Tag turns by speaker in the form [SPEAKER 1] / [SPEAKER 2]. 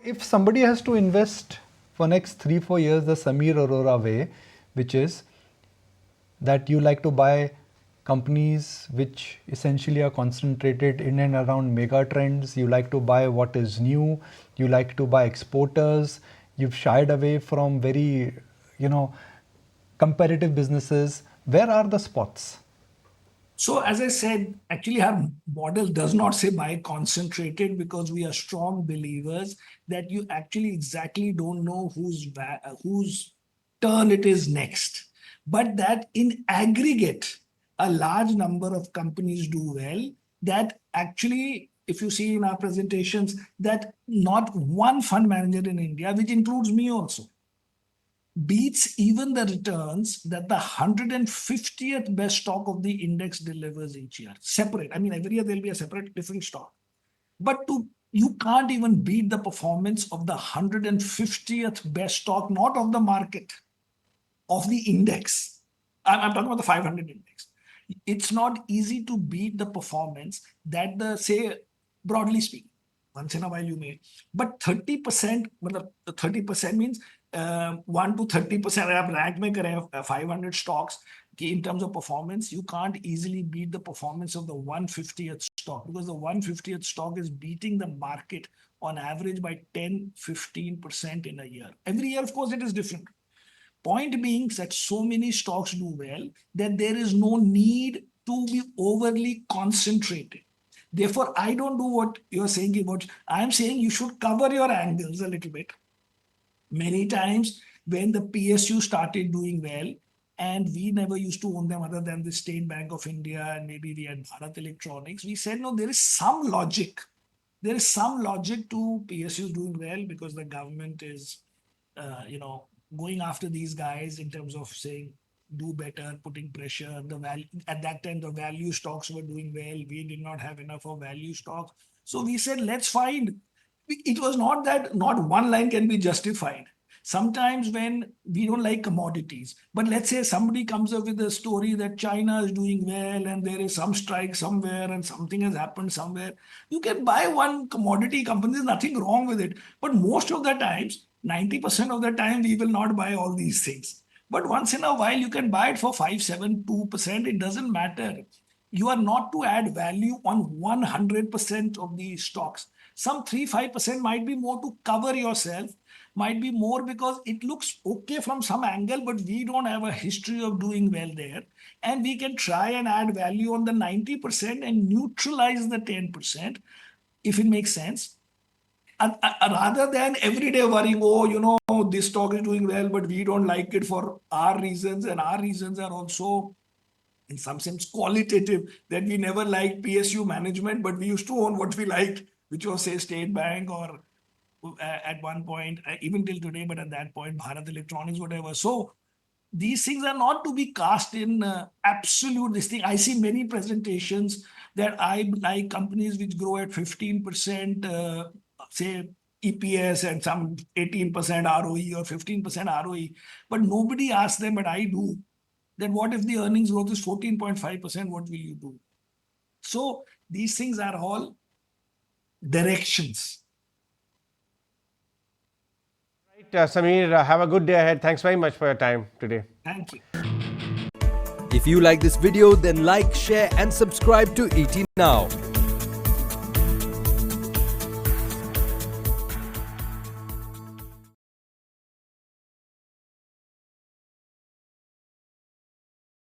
[SPEAKER 1] if somebody has to invest for next 3-4 years the Samir Arora way, which is that you like to buy companies which essentially are concentrated in and around mega trends, you like to buy what is new, you like to buy exporters, you've shied away from very, competitive businesses. Where are the spots?
[SPEAKER 2] So as I said, actually our model does not say buy concentrated, because we are strong believers that you actually exactly don't know whose turn it is next. But that in aggregate, a large number of companies do well. That actually, if you see in our presentations, that not one fund manager in India, which includes me also, beats even the returns that the 150th best stock of the index delivers each year. Separate. I mean, every year there'll be a separate different stock. But you can't even beat the performance of the 150th best stock, not of the market, of the index. I'm talking about the 500 index. It's not easy to beat the performance that say, broadly speaking, once in a while you may, but 30%, 30% means 1 to 30%. आप rank में करें 500 stocks in terms of performance, you can't easily beat the performance of the 150th stock, because the 150th stock is beating the market on average by 10-15% in a year. Every year, of course, it is different. Point being that so many stocks do well that there is no need to be overly concentrated. Therefore, I don't do what you're saying about. I'm saying you should cover your angles a little bit. Many times when the PSU started doing well, and we never used to own them other than the State Bank of India, and maybe we had Bharat Electronics, we said, no, there is some logic. There is some logic to PSUs doing well, because the government is, going after these guys in terms of saying, do better, putting pressure. The value at that time, the value stocks were doing well. We did not have enough of value stocks. So we said, let's find. It was not that not one line can be justified. Sometimes when we don't like commodities, but let's say somebody comes up with a story that China is doing well and there is some strike somewhere and something has happened somewhere, you can buy one commodity company. There's nothing wrong with it. But most of the times, 90% of the time, we will not buy all these things. But once in a while, you can buy it for 5, 7, 2%. It doesn't matter. You are not to add value on 100% of the stocks. Some 3-5% might be more to cover yourself, might be more because it looks okay from some angle, but we don't have a history of doing well there. And we can try and add value on the 90% and neutralize the 10%, if it makes sense. Rather than every day worrying, this stock is doing well, but we don't like it for our reasons. And our reasons are also, in some sense, qualitative, that we never liked PSU management, but we used to own what we liked, which was, say, State Bank, or at one point, even till today, but at that point, Bharat Electronics, whatever. So these things are not to be cast in absolute this thing. I see many presentations that I like companies which grow at 15%, say EPS, and some 18% ROE or 15% ROE. But nobody asks them, but I do, then what if the earnings growth is 14.5%? What will you do? So these things are all directions.
[SPEAKER 3] Right, Samir, have a good day ahead. Thanks very much for your time today.
[SPEAKER 2] Thank you.
[SPEAKER 4] If you like this video, then like, share and subscribe to ET Now.